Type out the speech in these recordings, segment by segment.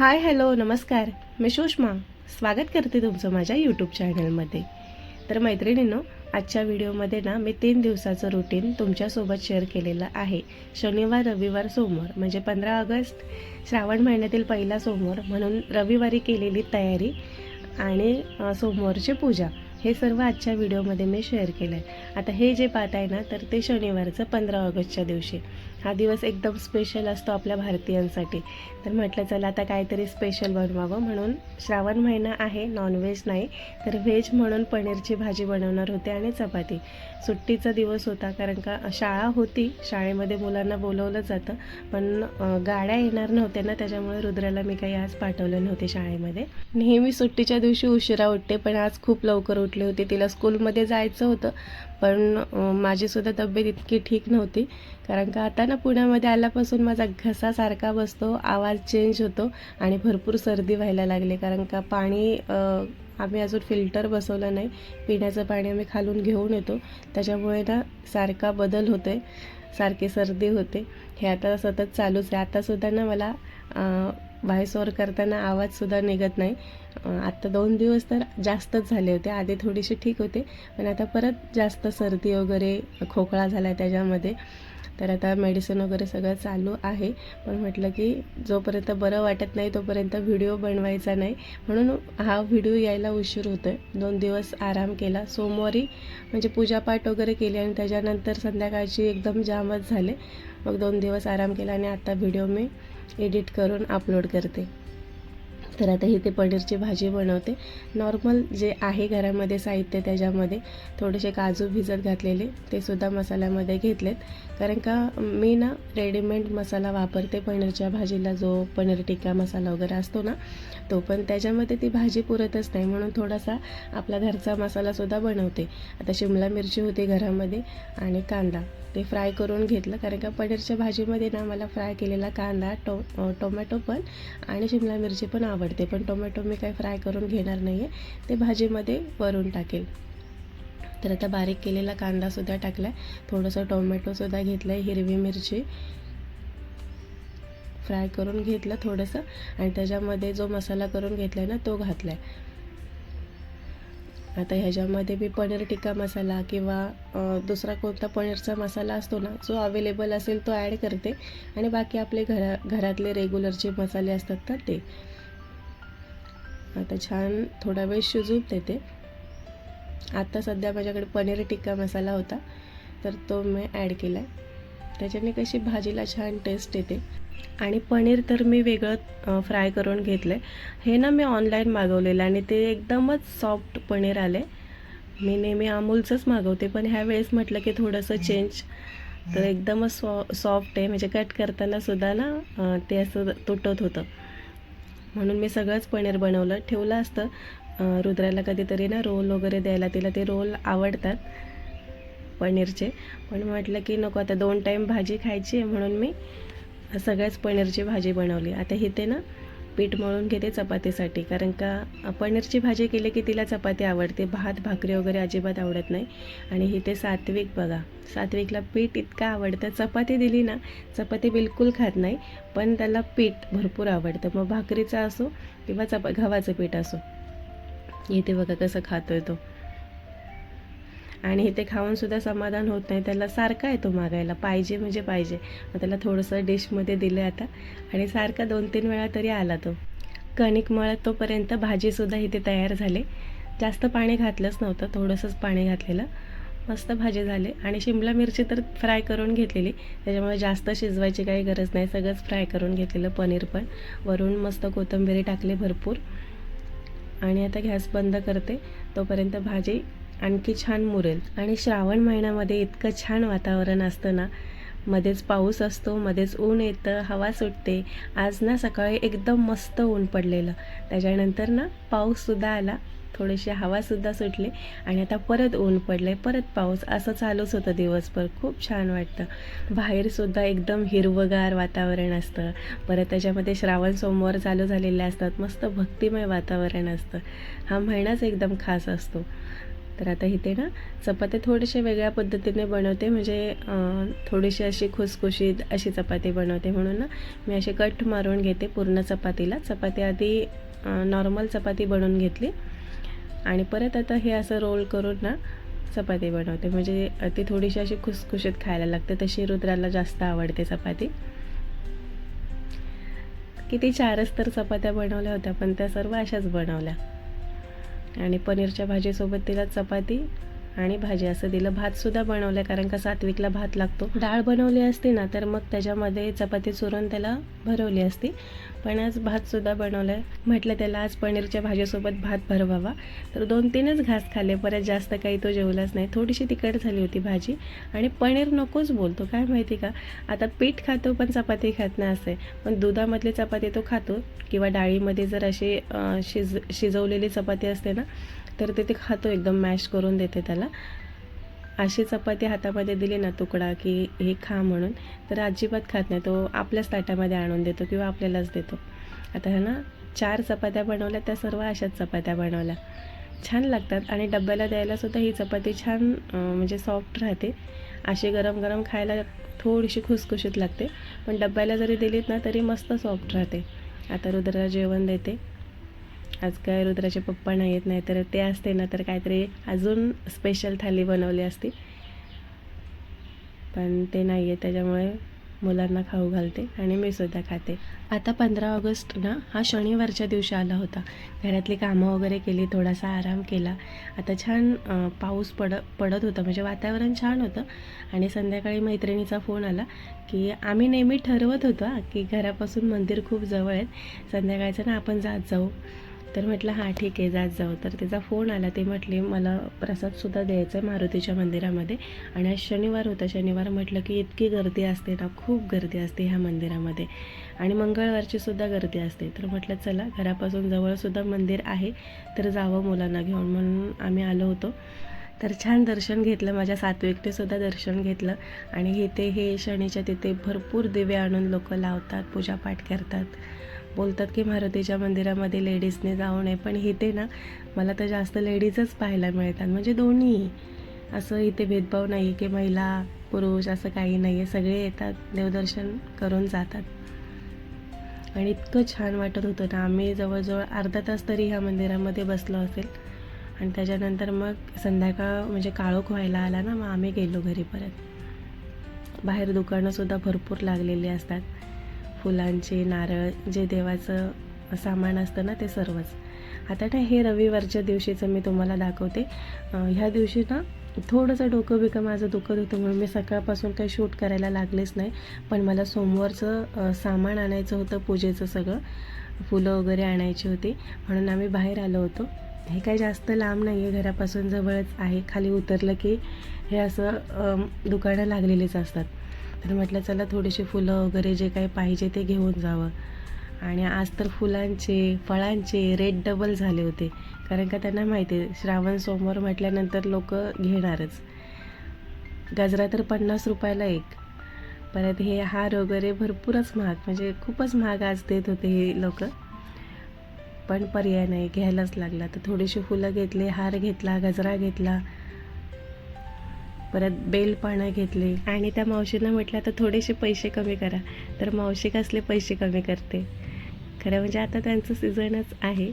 Hi hello नमस्कार. मी सुषमा स्वागत करते तुमचं माझ्या यूट्यूब चॅनलमध्ये. तर मैत्रिणींनो, आजच्या व्हिडिओमध्ये ना मी 3 दिवसाचं रुटीन तुमच्यासोबत शेअर केलेलं आहे. शनिवार रविवार सोमवार म्हणजे 15 ऑगस्ट श्रावण महिन्यातील पहिला सोमवार म्हणून रविवारी केलेली तयारी आणि सोमवारची पूजा हे सर्व आजच्या व्हिडिओमध्ये मी शेअर केलं आहे. आता हे जे पाहत आहे ना तर ते शनिवारचं 15 ऑगस्टच्या दिवशी. हा दिवस एकदम स्पेशल असतो आपल्या भारतीयांसाठी. तर म्हटलं चला आता काहीतरी स्पेशल बनवावं म्हणून श्रावण महिना आहे, नॉनव्हेज नाही तर व्हेज म्हणून पनीरची भाजी बनवणार होते आणि चपाती. सुट्टीचा दिवस होता कारण का शाळा होती, शाळेमध्ये मुलांना बोलवलं जातं पण गाड्या येणार नव्हत्या ना, त्याच्यामुळे रुद्राला मी काही आज पाठवले नव्हते शाळेमध्ये. नेहमी सुट्टीच्या दिवशी उशिरा उठते पण आज खूप लवकर उठले होते. तिला स्कूलमध्ये जायचं होतं पण माझीसुद्धा तब्येत इतकी ठीक नव्हती कारण का आता ना पुण्यामध्ये आल्यापासून माझा घसा सारखा बसतो, आवाज चेंज होतो आणि भरपूर सर्दी व्हायला लागली कारण का पाणी आम्ही अजून फिल्टर बसवलं नाही. पिण्याचं पाणी आम्ही खालून घेऊन येतो, त्याच्यामुळे ना सारखा बदल होते, सारखी सर्दी होते. हे आता सतत चालूच आहे. आतासुद्धा ना मला व्हॉइस ओव्हर करताना आवाजसुद्धा निघत नाही. आत्ता 2 दिवस तर जास्तच झाले होते. आधी थोडीशी ठीक होते पण आता परत जास्त सर्दी वगैरे खोकला झाला आहे त्याच्यामध्ये. तर आता मेडिसिन वगैरे सगळं चालू आहे पण म्हटलं की जोपर्यंत बरं वाटत नाही तोपर्यंत व्हिडिओ बनवायचा नाही म्हणून हा व्हिडिओ यायला उशीर होतो आहे. 2 दिवस आराम केला. सोमवारी म्हणजे पूजापाठ वगैरे केली आणि त्याच्यानंतर संध्याकाळची एकदम जामच झाले. मग 2 दिवस आराम केला आणि आता व्हिडिओ मी एडिट करून अपलोड करते. तर आता इथे पनीरची भाजी बनवते. नॉर्मल जे आहे घरामध्ये साहित्य त्याच्यामध्ये थोडेसे काजू भिजत घातलेले ते सुद्धा मसाल्यामध्ये घेतलेत कारण का मी ना रेडीमेड मसाला वापरते पनीरच्या भाजीला, जो पनीर टिक्का मसाला वगैरे असतो ना तो, पण त्याच्यामध्ये ती भाजी पुरतच नाही म्हणून थोडासा आपला घरचा मसालासुद्धा बनवते. आता शिमला मिरची होती घरामध्ये आणि कांदा ते फ्राय करून घेतलं कारण का पनीरच्या भाजीमध्ये ना मला फ्राय केलेला कांदा टोमॅटो पण आणि शिमला मिरची पण आवडते पण टोमॅटो मी काही फ्राय करून घेणार नाही आहे, ते भाजीमध्ये वरून टाकेल. तर आता बारीक केलेला कांदासुद्धा टाकला आहे, थोडंसं टोमॅटोसुद्धा घेतलं आहे, हिरवी मिरची फ्राय करून घेतलं थोडंसं आणि त्याच्यामध्ये जो मसाला करून घेतला आहे ना तो घातला आहे. आता ह्याच्यामध्ये मी पनीर टिक्का मसाला किंवा दुसरा कोणता पनीरचा मसाला असतो ना जो अवेलेबल असेल तो ॲड करते आणि बाकी आपले घरातले रेग्युलरचे मसाले असतात ना ते. आता छान थोडा वेळ शिजून देते. आता सध्या माझ्याकडे पनीर टिक्का मसाला होता तर तो मी ॲड केला आहे. त्याच्याने कशी भाजीला छान टेस्ट येते. आणि पनीर तर मी वेगळं फ्राय करून घेतलं आहे. हे ना मी ऑनलाईन मागवलेलं आणि ते एकदमच सॉफ्ट पनीर आले. मी नेहमी अमूलचंच मागवते पण ह्या वेळेस म्हटलं की थोडंसं चेंज. तर एकदमच सॉफ्ट आहे म्हणजे कट करताना सुद्धा ना ते असं तुटत होतं म्हणून मी सगळंच पनीर बनवलं. ठेवलं असतं रुद्राला कधीतरी ना रोल वगैरे द्यायला, तिला ते रोल आवडतात पनीरचे, पण म्हटलं की नको आता 2 टाईम भाजी खायची आहे म्हणून मी सगळ्याच पनीरची भाजी बनवली. आता इथे ना पीठ मळून घेते चपातीसाठी कारण का पनीरची भाजी केली की तिला चपाती आवडते, भात भाकरी वगैरे अजिबात आवडत नाही. आणि इथे सात्विक बघा, सात्विकला पीठ इतकं आवडतं, चपाती दिली ना चपाती बिलकुल खात नाही पण त्याला पीठ भरपूर आवडतं, मग भाकरीचं असो किंवा गव्हाचं पीठ असो. इथे बघा कसं खातोय तो. आणि इथे खाऊनसुद्धा समाधान होत नाही, त्याला सारखा येतो मागायला, पाहिजे म्हणजे पाहिजे. मग त्याला थोडंसं डिशमध्ये दिलं आता आणि सारखा 2-3 वेळा तरी आला तो. कणिक मळत तोपर्यंत भाजीसुद्धा इथे तयार झाले. जास्त पाणी घातलंच नव्हतं, थोडंसंच पाणी घातलेलं. मस्त भाजी झाले आणि शिमला मिरची तर फ्राय करून घेतलेली त्याच्यामुळे जास्त शिजवायची काही गरज नाही, सगळंच फ्राय करून घेतलेलं. पनीर पण वरून मस्त कोथिंबीर टाकली भरपूर. आणि आता गॅस बंद करते तोपर्यंत भाजी आणखी छान मुरेल. आणि श्रावण महिन्यामध्ये इतकं छान वातावरण असतं ना, मध्येच पाऊस असतो, मध्येच ऊन येतं, हवा सुटते. आज ना सकाळी एकदम मस्त ऊन पडलेलं, त्याच्यानंतर ना पाऊससुद्धा आला, थोडीशी हवासुद्धा सुटली आणि आता परत ऊन पडले, परत पाऊस, असं चालूच होतं दिवसभर. खूप छान वाटतं. बाहेरसुद्धा एकदम हिरवंगार वातावरण असतं. परत त्याच्यामध्ये श्रावण सोमवार चालू झालेले असतात, मस्त भक्तिमय वातावरण असतं. हा महिनाच एकदम खास असतो. तर आता इथे ना चपात्या थोडेसे वेगळ्या पद्धतीने बनवते, म्हणजे थोडीशी अशी खुसखुशीत अशी चपाती बनवते. म्हणून ना मी असे कट मारून घेते पूर्ण चपातीला. चपाती आधी नॉर्मल चपाती बनवून घेतली आणि परत आता हे असं रोल करून ना चपाती बनवते, म्हणजे ती थोडीशी अशी खुसखुशीत खायला लागते. तशी रुद्राला जास्त आवडते चपाती. किती 4च तर चपात्या बनवल्या होत्या, पण त्या सर्व अशाच बनवल्या. आणि पनीरच्या भाजीसोबत तिला चपाती आणि भाजी असं दिलं. भातसुद्धा बनवलं, कारण का सात्विकला भात लागतो. डाळ बनवली असती ना तर मग त्याच्यामध्ये चपाती चुरून त्याला भरवली असती, पण आज भातसुद्धा बनवलं आहे. म्हटलं त्याला आज पनीरच्या भाजीसोबत भात भरवावा, तर 2-3च घास खाल्ले, परत जास्त काही तो जेवलाच नाही. थोडीशी तिखट झाली होती भाजी आणि पनीर नकोच बोलतो, काय माहिती का. आता पीठ खातो पण चपाती खात नाही असे, पण दुधामधली चपाती तो खातो, किंवा डाळीमध्ये जर अशी शिजवलेली चपाती असते ना तर ते खातो, एकदम मॅश करून देते त्याला. अशी चपाती हातामध्ये दिली ना तुकडा की हे खा म्हणून, तर अजिबात खात नाही. तो आपल्याच ताटामध्ये आणून देतो किंवा आपल्यालाच देतो. आता ह्या ना 4 चपात्या बनवल्या, त्या सर्व अशाच चपात्या बनवल्या. छान लागतात आणि डब्याला द्यायलासुद्धा ही चपाती छान म्हणजे सॉफ्ट राहते. अशी गरम गरम खायला थोडीशी खुसखुशीत लागते, पण डब्याला जरी दिलीत ना तरी मस्त सॉफ्ट राहते. आता रुद्राला जेवण देते. आज काय रुद्राचे पप्पा नाही येत, नाही तर ते असते ना तर काहीतरी अजून स्पेशल थाली बनवली असती, पण ते नाही आहे, त्याच्यामुळे मुलांना खाऊ घालते आणि मी सुद्धा खाते. आता 15 ऑगस्ट ना हा शनिवारच्या दिवशी आला होता. घरातली कामं वगैरे केली, थोडासा आराम केला. आता छान पाऊस पडत होता, म्हणजे वातावरण छान होतं. आणि संध्याकाळी मैत्रिणीचा फोन आला की आम्ही नेहमी ठरवत होतो की घरापासून मंदिर खूप जवळ आहेत, संध्याकाळचं ना आपण जात जाऊ. तर म्हटलं हां ठीक आहे, जात जाऊ. तर तिचा फोन आला, ते म्हटले मला प्रसादसुद्धा द्यायचा आहे मारुतीच्या मंदिरामध्ये. आणि आज शनिवार होता. शनिवार म्हटलं की इतकी गर्दी असते ना, खूप गर्दी असते ह्या मंदिरामध्ये, आणि मंगळवारचीसुद्धा गर्दी असते. तर म्हटलं चला, घरापासून जवळसुद्धा मंदिर आहे, तर जावं मुलांना घेऊन, म्हणून आम्ही आलो होतो. तर छान दर्शन घेतलं, माझ्या सात्विकतेसुद्धा दर्शन घेतलं. आणि इथे हे शनीच्या तिथे भरपूर दिवे आणून लोक लावतात, पूजापाठ करतात. बोलतात की मारुतीच्या मंदिरामध्ये लेडीजने जाऊ नये, पण इथे ना मला तर जास्त लेडीजच पाहायला मिळतात, म्हणजे दोन्ही. असं इथे भेदभाव नाही आहे की महिला पुरुष असं काही नाही आहे, सगळे येतात, देवदर्शन करून जातात. आणि इतकं छान वाटत होतं ना. आम्ही जवळजवळ अर्धा तास तरी ह्या मंदिरामध्ये बसलो असेल. आणि त्याच्यानंतर मग संध्याकाळ म्हणजे काळोख व्हायला आला ना, मग आम्ही गेलो घरी परत. बाहेर दुकानंसुद्धा भरपूर लागलेली असतात, फुलांचे, नारळ, जे देवाचं सामान असतं ना ते सर्वच. आता ना हे रविवारच्या दिवशीचं मी तुम्हाला दाखवते. ह्या दिवशी ना थोडंसं डोकं माझं दुखत होतं, म्हणून मी सकाळपासून काही शूट करायला लागलेच नाही. पण मला सोमवारचं सामान आणायचं होतं, पूजेचं सगळं, फुलं वगैरे आणायची होती, म्हणून आम्ही बाहेर आलो होतो. हे काही जास्त लांब नाही आहे, घरापासून जवळच आहे. खाली उतरलं की हे असं दुकानं लागलेलीच असतात. तर म्हटलं चला थोडीशी फुलं वगैरे जे काही पाहिजे ते घेऊन जावं. आणि आज तर फुलांचे, फळांचे रेट डबल झाले होते, कारण का त्यांना माहिती आहे श्रावण सोमवार म्हटल्यानंतर लोक घेणारच. गजरा तर 50 रुपयाला एक. परत हे हार वगैरे भरपूरच महाग, म्हणजे खूपच महाग आज देत होते हे लोक, पण पर्याय नाही, घ्यायलाच लागला. तर थोडीशी फुलं घेतली, हार घेतला, गजरा घेतला, परत बेलपानं घेतले. आणि त्या मावशींना म्हटलं तर थोडेसे पैसे कमी करा, तर मावशी कसले पैसे कमी करते. खरं म्हणजे आता त्यांचं सीझनच आहे.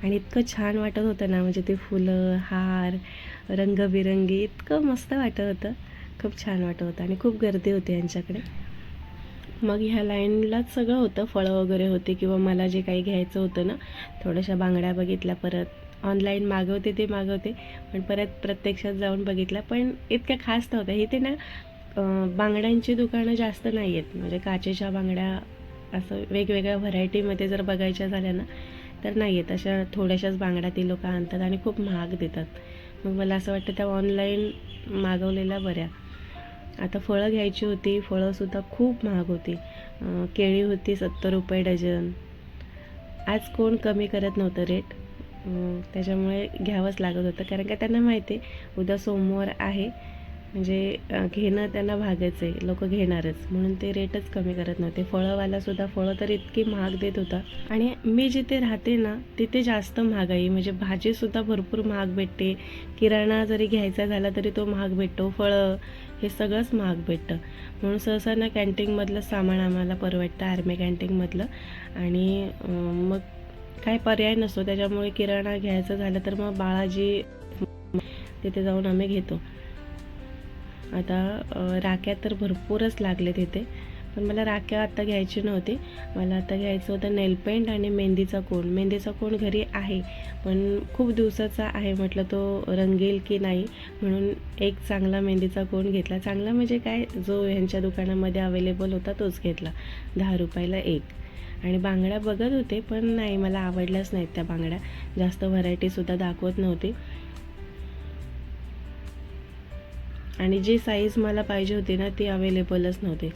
आणि इतकं छान वाटत होतं ना, म्हणजे ते फुलं, हार, रंगबिरंगी, इतकं मस्त वाटत होतं, खूप छान वाटत होतं. आणि खूप गर्दी होती यांच्याकडे. मग ह्या लाईनलाच सगळं होतं, फळं वगैरे होते, किंवा मला जे काही घ्यायचं होतं ना, थोड्याशा बांगड्या बघितल्या, परत ऑनलाईन मागवते ते मागवते, पण परत प्रत्यक्षात जाऊन बघितल्या, पण इतक्या खास नव्हत्या. इथे ना बांगड्यांची दुकानं जास्त नाही आहेत, म्हणजे काचेच्या बांगड्या असं वेगवेगळ्या व्हरायटीमध्ये जर बघायच्या झाल्या ना तर नाही आहेत. अशा थोड्याशाच बांगड्या ती लोकं आणतात आणि खूप महाग देतात. मग मला असं वाटतं त्या ऑनलाईन मागवलेल्या बऱ्या. आता फळं घ्यायची होती, फळंसुद्धा खूप महाग होती. केळी होती 70 रुपये डझन. आज कोण कमी करत नव्हतं रेट, त्याच्यामुळे घ्यावंच लागत होतं, कारण का त्यांना माहिती आहे उद्या सोमवार आहे, म्हणजे घेणं त्यांना भागच आहे, लोक घेणारच, म्हणून ते रेटच कमी करत नव्हते. फळंवालासुद्धा फळं तर इतकी महाग देत होता. आणि मी जिथे राहते ना तिथे जास्त महागाई, म्हणजे भाजीसुद्धा भरपूर महाग भेटते, किराणा जरी घ्यायचा झाला तरी तो महाग भेटतो, फळं हे सगळंच महाग भेटतं. म्हणून सहसा ना कॅन्टीनमधलं सामान आम्हाला परवडतं, आर्मी कॅन्टीनमधलं. आणि मग काय पर्याय नसतो, त्याच्यामुळे किराणा घ्यायचं झालं तर मग बाळाजी तिथे जाऊन आम्ही घेतो. आता राख्या तर भरपूरच लागले तिथे, पण मला राख्या आत्ता घ्यायची नव्हती. मला आता घ्यायचं होतं नेलपेंट आणि मेहंदीचा कोन. मेहंदीचा कोन घरी आहे, पण खूप दिवसाचा आहे, म्हटलं तो रंगेल की नाही, म्हणून एक चांगला मेहंदीचा कोन घेतला. चांगला म्हणजे काय, जो ह्यांच्या दुकानामध्ये अवेलेबल होता तोच घेतला, 10 रुपयाला एक. आणि बांगड्या बघत होते, पण नाही, मला आवडल्याच नाहीत त्या बांगड्या, जास्त व्हरायटीसुद्धा दाखवत नव्हती. आणि जी साईज मला पाहिजे होती ना ती अवेलेबलच नव्हती.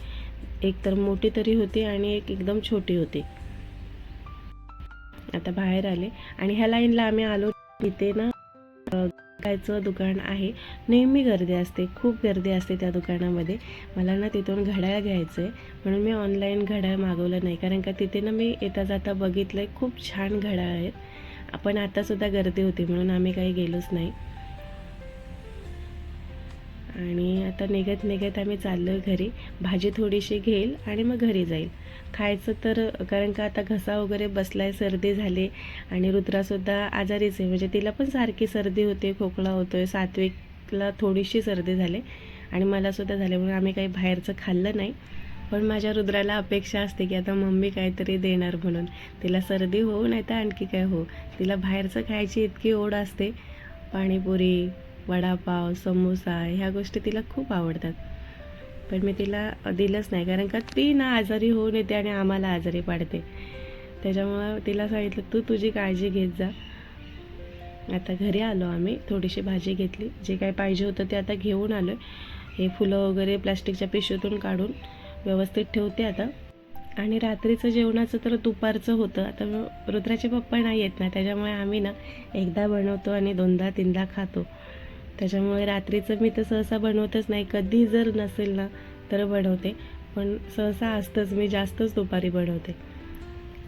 एक तर मोठी तरी होती आणि एक एकदम छोटी होती. आता बाहेर आले आणि ह्या लाईनला आम्ही आलो. तिथे ना घड्याळाचं दुकान आहे, नेहमी गर्दी असते, खूप गर्दी असते त्या दुकानामध्ये. मला ना तिथून घड्याळ घ्यायचं आहे, म्हणून मी ऑनलाईन घड्याळ मागवलं नाही, कारण का तिथे ना मी येता जाता बघितलं आहे, खूप छान घड्याळ आहेत. आपण आतासुद्धा गर्दी होती म्हणून आम्ही काही गेलोच नाही. आणि आता निघत निघत आम्ही चाललो आहे घरी. भाजी थोडीशी घेईल आणि मग घरी जाईल. खायचं तर, कारण का आता घसा वगैरे बसलाय, सर्दी झाली. आणि रुद्रासुद्धा आजारीच आहे, म्हणजे तिला पण सारखी सर्दी होते, खोकला होतोय. सात्विकला थोडीशी सर्दी झाली आणि मलासुद्धा झाले, म्हणून आम्ही काही बाहेरचं खाल्लं नाही. पण माझ्या रुद्राला अपेक्षा असते की आता मम्मी काहीतरी देणार म्हणून. तिला सर्दी हो नाही तर आणखी काय हो, तिला बाहेरचं खायची इतकी ओढ असते. पाणीपुरी, वडापाव, समोसा ह्या गोष्टी तिला खूप आवडतात. पण मी तिला दिलंच नाही, कारण का ती ना आजारी होऊन येते आणि आम्हाला आजारी पाडते. त्याच्यामुळं तिला सांगितलं तू तुझी काळजी घेत जा. आता घरी आलो आम्ही, थोडीशी भाजी घेतली, जे काय पाहिजे होतं ते आता घेऊन आलो. हे फुलं वगैरे प्लास्टिकच्या पिशवीतून काढून व्यवस्थित ठेवते आता. आणि रात्रीचं जेवणाचं तर दुपारचं होतं. आता रुद्राचे पप्पा नाही येत ना, त्याच्यामुळे आम्ही ना एकदा बनवतो आणि दोनदा तीनदा खातो. त्याच्यामुळे रात्रीचं मी तर सहसा बनवतच नाही, कधी जर नसेल ना तर बनवते, पण सहसा असतंच, मी जास्तच दुपारी बनवते.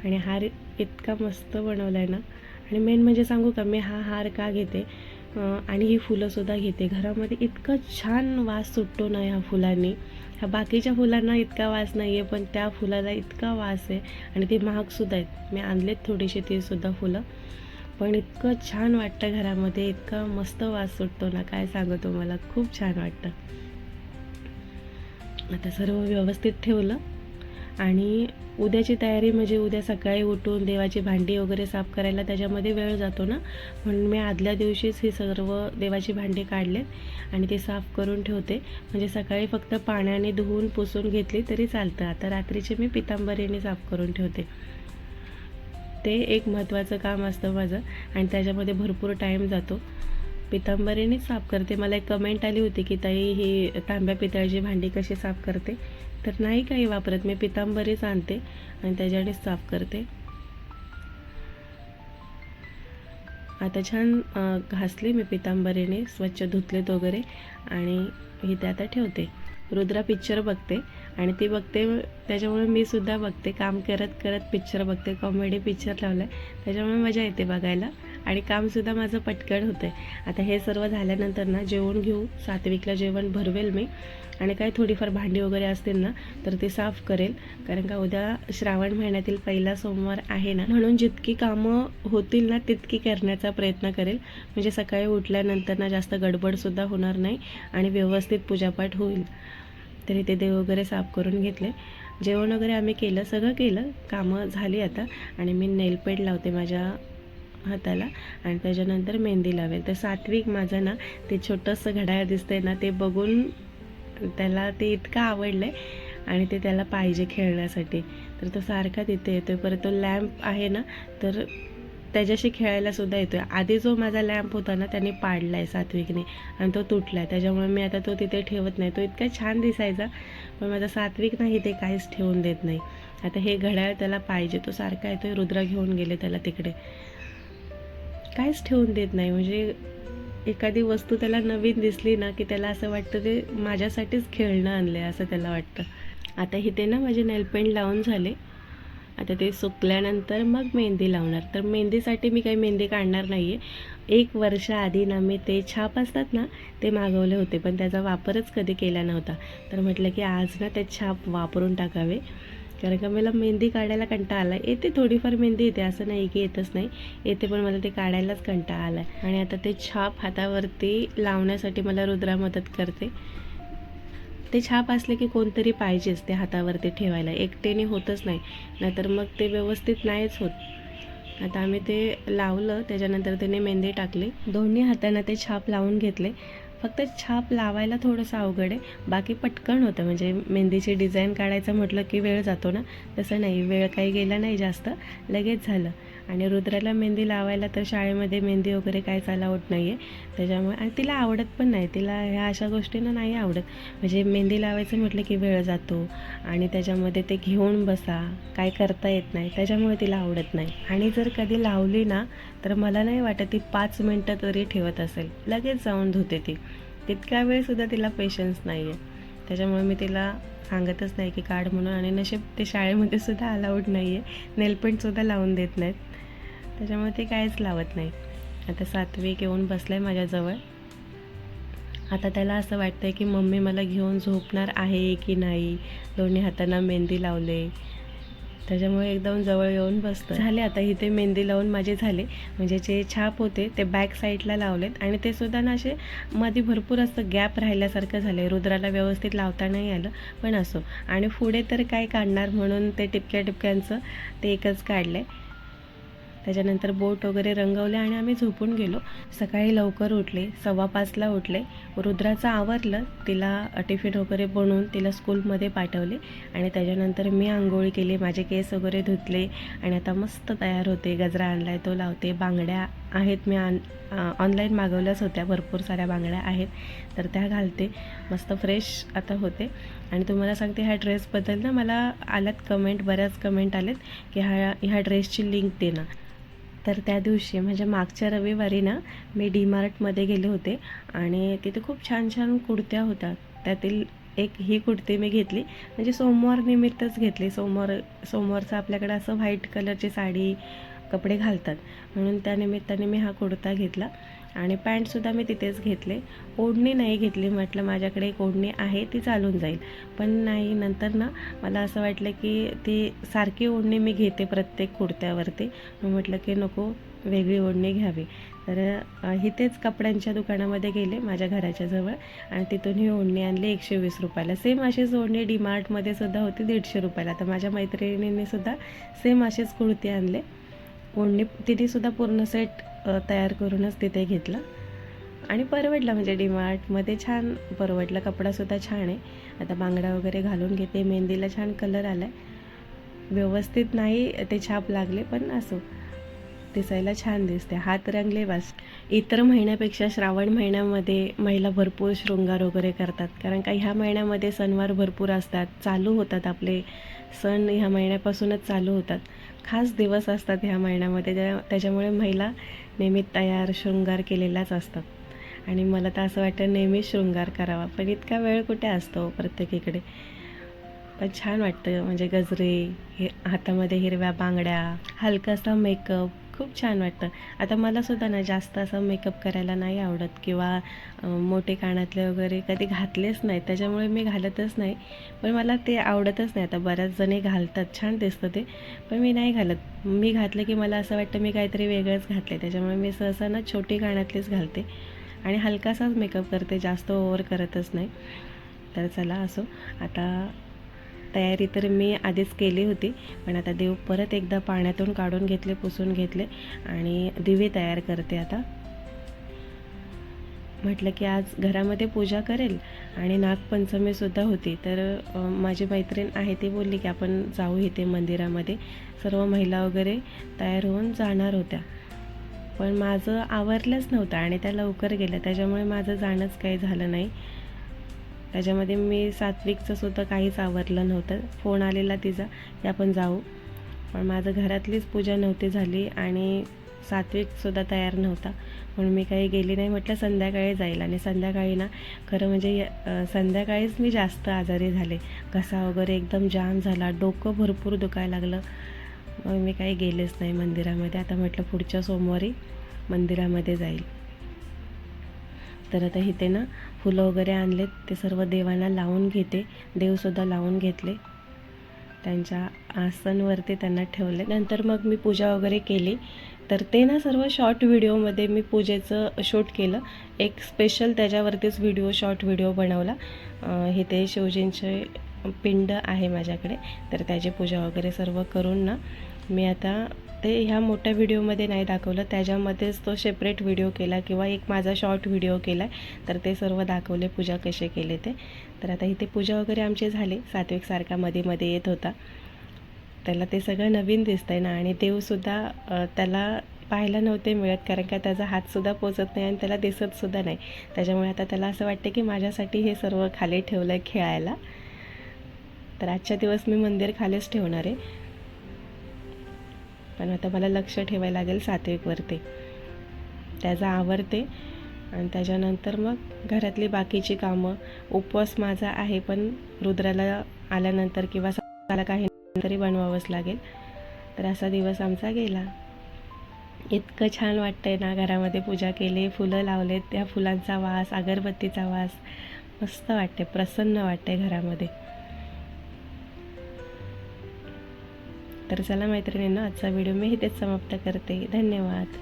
आणि हार इतका मस्त बनवला आहे ना. आणि मेन म्हणजे सांगू का, मी हा हार का घेते आणि ही फुलंसुद्धा घेते, घरामध्ये इतकं छान वास सुटतो ना ह्या फुलांनी. ह्या बाकीच्या फुलांना इतका वास नाही आहे, पण त्या फुलाला इतका वास आहे. आणि ते महागसुद्धा आहेत, मी आणलेत थोडीशी तीसुद्धा फुलं, पण इतकं छान वाटतं घरामध्ये, इतका मस्त वास सुटतो ना, काय सांगू तुम्हाला, खूप छान वाटतं. आता सर्व व्यवस्थित ठेवलं आणि उद्याची तयारी म्हणजे उद्या सकाळी उठून देवाची भांडी वगैरे साफ करायला त्याच्यामध्ये वेळ जातो ना, म्हणून मी आदल्या दिवशीच ही सर्व देवाची भांडी काढलेत आणि ती साफ करून ठेवते. म्हणजे सकाळी फक्त पाण्याने धुवून पुसून घेतली तरी चालतं. आता रात्रीचे मी पितांबरीने साफ करून ठेवते. ते एक महत्त्वाचं काम असतं माझं आणि त्याच्यामध्ये भरपूर टाईम जातो. पितांबरीनेच साफ करते. मला एक कमेंट आली होती की ताई ही तांब्या पितळाची भांडी कशी साफ करते, तर नाही काही वापरत, मी पितांबरीच आणते आणि त्याच्यानेच साफ करते. आता छान घासले मी पितांबरीने, स्वच्छ धुतलेत वगैरे आणि इथे आता ठेवते. रुद्रा पिक्चर बघते आणि ती बघते, त्याच्यामुळे मी सुद्धा बघते, काम करत करत पिक्चर बघते. कॉमेडी पिक्चर लावला आहे, त्याच्यामुळे मजा येते बघायला आणि कामसुद्धा माझं पटकन होतं आहे. आता हे सर्व झाल्यानंतर ना जेवण घेऊ, सात्विकला जेवण भरवेल मी आणि काय थोडीफार भांडी वगैरे असतील ना तर ती साफ करेल, कारण का उद्या श्रावण महिन्यातील पहिला सोमवार आहे ना, म्हणून जितकी कामं होतील ना तितकी करण्याचा प्रयत्न करेल, म्हणजे सकाळी उठल्यानंतर ना जास्त गडबडसुद्धा होणार नाही आणि व्यवस्थित पूजापाठ होईल. तरी ते देव वगैरे साफ करून घेतले, जेवण वगैरे आम्ही केलं, सगळं केलं, कामं झाली आता. आणि मी नेलपेंट लावते माझ्या हाताला आणि त्याच्यानंतर मेहंदी लावेल. तर सात्विक माझं ना ते छोटंसं घड्याळ दिसतंय ना, ते बघून त्याला ते इतकं आवडलं आहे आणि ते त्याला पाहिजे खेळण्यासाठी, तर तो सारखा तिथे येतो आहे. परत तो लॅम्प आहे ना, तर त्याच्याशी खेळायलासुद्धा येतो आहे. आधी जो माझा लॅम्प होता ना त्याने पाडला आहे सात्विकने आणि तो तुटला आहे, त्याच्यामुळे मी आता तो तिथे ठेवत नाही. तो इतका छान दिसायचा, पण माझा सात्विक नाही ते काहीच ठेवून देत नाही. आता हे घड्याळ त्याला पाहिजे, तो सारखा येतो. रुद्रा घेऊन गेले त्याला तिकडे, काहीच ठेवून देत नाही. म्हणजे एखादी वस्तू त्याला नवीन दिसली ना की त्याला असं वाटतं ते माझ्यासाठीच खेळणं आणलं आहे असं त्याला वाटतं. आता इथे ना माझे नेलपेंट लावून झाले. आता ते सुकल्यानंतर मग मेहंदी लावणार. तर मेहंदीसाठी मी काही मेहंदी काढणार नाही आहे. 1 वर्षाआधी ना मी ते छाप असतात ना ते मागवले होते, पण त्याचा वापरच कधी केला नव्हता. तर म्हटलं की आज ना ते छाप वापरून टाकावे, कारण का मला मेहंदी काढायला कंटाळा आला. येते थोडीफार मेहंदी येते, असं नाही की येतच नाही, येते, पण मला ते काढायलाच कंटाळा आला. आणि आता ते छाप हातावरती लावण्यासाठी मला रुद्रा मदत करते. ते छाप असले की कोणतरी पाहिजेच ते हातावरती ठेवायला, एकट्याने होतच नाही, नाहीतर मग ते व्यवस्थित नाहीच होत. आता आम्ही ते लावलं, त्याच्यानंतर त्याने मेहंदी टाकली. दोन्ही हातांना ते छाप लावून घेतले. फक्त छाप लावायला थोडंसं अवघड आहे, बाकी पटकन होतं. म्हणजे मेहंदीची डिझाईन काढायचं म्हटलं की वेळ जातो ना, तसं नाही, वेळ काही गेला नाही जास्त, लगेच झालं. आणि रुद्राला मेहंदी लावायला तर शाळेमध्ये मेहंदी वगैरे काहीच अलाउड नाही आहे, त्याच्यामुळे. आणि तिला आवडत पण नाही, तिला ह्या अशा गोष्टींना नाही आवडत. म्हणजे मेहंदी लावायचं म्हटलं की वेळ जातो आणि त्याच्यामध्ये ते घेऊन बसा, काय करता येत नाही, त्याच्यामुळे तिला आवडत नाही. आणि जर कधी लावली ना तर मला नाही वाटत ती 5 मिनटं तरी ठेवत असेल, लगेच जाऊन धुते ती. तितका वेळसुद्धा तिला पेशन्स नाही आहे, त्याच्यामुळे मी तिला सांगतच नाही की काढ म्हणून. आणि नशीब ते शाळेमध्ये सुद्धा अलाउड नाही आहे, नेलपेंटसुद्धा लावून देत नाहीत, त्याच्यामुळे ते काहीच लावत नाही. आता सात्विक येऊन बसला आहे माझ्याजवळ. आता त्याला असं वाटतं आहे की मम्मी मला घेऊन झोपणार आहे की नाही, दोन्ही हातांना मेहंदी लावले, त्याच्यामुळे एकदम जवळ येऊन बसतं. झाले आता इथे मेहंदी लावून माझे झाले. म्हणजे जे छाप होते ते बॅक साईडला लावलेत आणि ते सुद्धा ना असे मध्ये भरपूर असं गॅप राहिल्यासारखं झालं आहे. रुद्राला व्यवस्थित लावता नाही आलं, पण असो. आणि पुढे तर काय काढणार म्हणून ते टिपक्यांचं ते एकच काढलं आहे. त्याच्यानंतर बोट वगैरे रंगवले आणि आम्ही झोपून गेलो. सकाळी लवकर उठले, 5:15ला उठले. रुद्राचं आवरलं, तिला टिफिन वगैरे बनवून तिला स्कूलमध्ये पाठवले. आणि त्याच्यानंतर मी आंघोळी केली, माझे केस वगैरे धुतले आणि आता मस्त तयार होते. गजरा आणला आहे तो लावते. बांगड्या आहेत, मी ऑनलाईन मागवल्याच होत्या, भरपूर साऱ्या बांगड्या आहेत, तर त्या घालते. मस्त फ्रेश आता होते. आणि तुम्हाला सांगते, ह्या ड्रेसबद्दल ना मला आल्यात कमेंट, बऱ्याच कमेंट आलेत की ह्या ड्रेसची लिंक दे ना. तर त्या दिवशी म्हणजे मागच्या रविवारी ना मी डीमार्टमध्ये गेले होते आणि तिथे खूप छान छान कुर्त्या होत्या. त्यातील एक ही कुर्ती मी घेतली, म्हणजे सोमवार निमित्तच घेतली. सोमवारचं आपल्याकडे असं व्हाईट कलरची साडी कपडे घालतात, म्हणून त्या निमित्ताने मी हा कुर्ता घेतला. आणि पॅन्टसुद्धा मी तिथेच घेतले. ओढणी नाही घेतली, म्हटलं माझ्याकडे एक ओढणी आहे ती चालून जाईल, पण नाही, नंतर ना मला असं वाटलं की ती सारखी ओढणी मी घेते प्रत्येक कुर्त्यावरती, मग म्हटलं की नको, वेगळी ओढणी घ्यावी. तर इथेच कपड्यांच्या दुकानामध्ये गेले माझ्या घराच्या जवळ आणि तिथून ही ओढणी आणली 120 रुपयाला. सेम अशीच ओढणी डीमार्टमध्ये सुद्धा होती 150 रुपयाला. तर माझ्या मैत्रिणींनी सुद्धा सेम असेच कुर्ती आणले. ओढणी तिनेसुद्धा पूर्ण सेट तयार करूनच तिथे घेतला आणि परवडला. म्हणजे डीमार्टमध्ये छान परवडलं, कपडासुद्धा छान आहे. आता बांगडा वगैरे घालून घेते. मेहंदीला छान कलर आला आहे, व्यवस्थित नाही ते छाप लागले, पण असो, दिसायला छान दिसते. हात रंगले बस. इतर महिन्यापेक्षा श्रावण महिन्यामध्ये महिला भरपूर शृंगार वगैरे करतात, कारण का ह्या महिन्यामध्ये सणवार भरपूर असतात, चालू होतात आपले सण, ह्या महिन्यापासूनच चालू होतात. खास दिवस असतात ह्या महिन्यामध्ये, त्याच्यामुळे महिला नेहमी तयार शृंगार केलेलाच असतात. आणि मला तर असं वाटतं नेहमी शृंगार करावा, पण इतका वेळ कुठे असतो प्रत्येकीकडे. पण छान वाटतं, म्हणजे गजरे, हातामध्ये हिरव्या बांगड्या, हलकासा मेकअप, खूप छान वाटतं. आता मलासुद्धा ना जास्त असं मेकअप करायला नाही आवडत, किंवा मोठे कानातले वगैरे कधी घातलेच नाही, त्याच्यामुळे मी घालतच नाही. पण मला ते आवडतच नाही. आता बऱ्याच जणी घालतात, छान दिसतं ते, पण मी नाही घालत. मी घातलं की मला असं वाटतं मी काहीतरी वेगळंच घातले, त्याच्यामुळे मी सहसा ना छोटी कानातलीच घालते आणि हलकासाच मेकअप करते, जास्त ओव्हर करतच नाही. तर चला, असो. आता तयारी तर मी आधीच केली होती, पण आता देव परत एकदा पाण्यातून काढून घेतले, पुसून घेतले आणि दिवे तयार करते. आता म्हटलं की आज घरामध्ये पूजा करेल आणि नागपंचमीसुद्धा होती, तर माझी मैत्रीण आहे ती बोलली की आपण जाऊ इथे मंदिरामध्ये. सर्व महिला वगैरे तयार होऊन जाणार होत्या, पण माझं आवरलंच नव्हतं आणि त्या लवकर गेल्या, त्याच्यामुळे माझं जाणंच काही झालं नाही. त्याच्यामध्ये मी सात्विकचं सुद्धा काहीच आवरलं नव्हतं. फोन आलेला तिचा की आपण जाऊ, पण माझं घरातलीच पूजा नव्हती झाली आणि सात्विकसुद्धा तयार नव्हता, म्हणून मी काही गेली नाही. म्हटलं संध्याकाळी जाईल. आणि संध्याकाळी ना खरं म्हणजे संध्याकाळीच मी जास्त आजारी झाले. घसा वगैरे एकदम जाम झाला, डोकं भरपूर दुखायला लागलं. मग मी काही गेलेच नाही मंदिरामध्ये. आता म्हटलं पुढच्या सोमवारी मंदिरामध्ये जाईल. तर आता इथे ना फुलं वगैरे आणलेत, ते सर्व देवांना लावून घेते. देवसुद्धा लावून घेतले, त्यांच्या आसनवरती त्यांना ठेवले. नंतर मग मी पूजा वगैरे केली. तर ते ना सर्व शॉर्ट व्हिडिओमध्ये मी पूजेचं शूट केलं. एक स्पेशल त्याच्यावरतीच शॉर्ट व्हिडिओ बनवला. हे ते शिवजींचे पिंड आहे माझ्याकडे, तर त्याची पूजा वगैरे सर्व करून ना मी आता ते ह्या मोठ्या व्हिडिओमध्ये नाही दाखवलं, त्याच्यामध्येच तो सेपरेट व्हिडिओ केला किंवा एक माझा शॉर्ट व्हिडिओ केला. तर ते सर्व दाखवले पूजा कसे केले ते. तर आता इथे पूजा वगैरे आमची झाली. सात्विकसारखा मध्ये मध्ये येत होता, त्याला ते सगळं नवीन दिसतंय ना. आणि देवसुद्धा त्याला पाहायला नव्हते मिळत, कारण का त्याचा हातसुद्धा पोचत नाही आणि त्याला दिसतसुद्धा नाही. त्याच्यामुळे आता त्याला असं वाटतं की माझ्यासाठी हे सर्व खाली ठेवलं आहे खेळायला. तर आजच्या दिवस मी मंदिर खालीच ठेवणार आहे, पण आता मला लक्ष ठेवायला लागेल सात्विकवरती. त्याचा आवरते आणि त्याच्यानंतर मग घरातली बाकीची कामं. उपवास माझा आहे, पण रुद्राला आल्यानंतर किंवा सकाळला काही तरी बनवावंच लागेल. तर असा दिवस आमचा गेला. इतकं छान वाटतंय ना, घरामध्ये पूजा केली, फुलं लावलेत, त्या फुलांचा वास, अगरबत्तीचा वास, मस्त वाटते, प्रसन्न वाटते घरामध्ये. तर चला मैत्रिणींनो, आजचा व्हिडिओ मी इथेच समाप्त करते. धन्यवाद.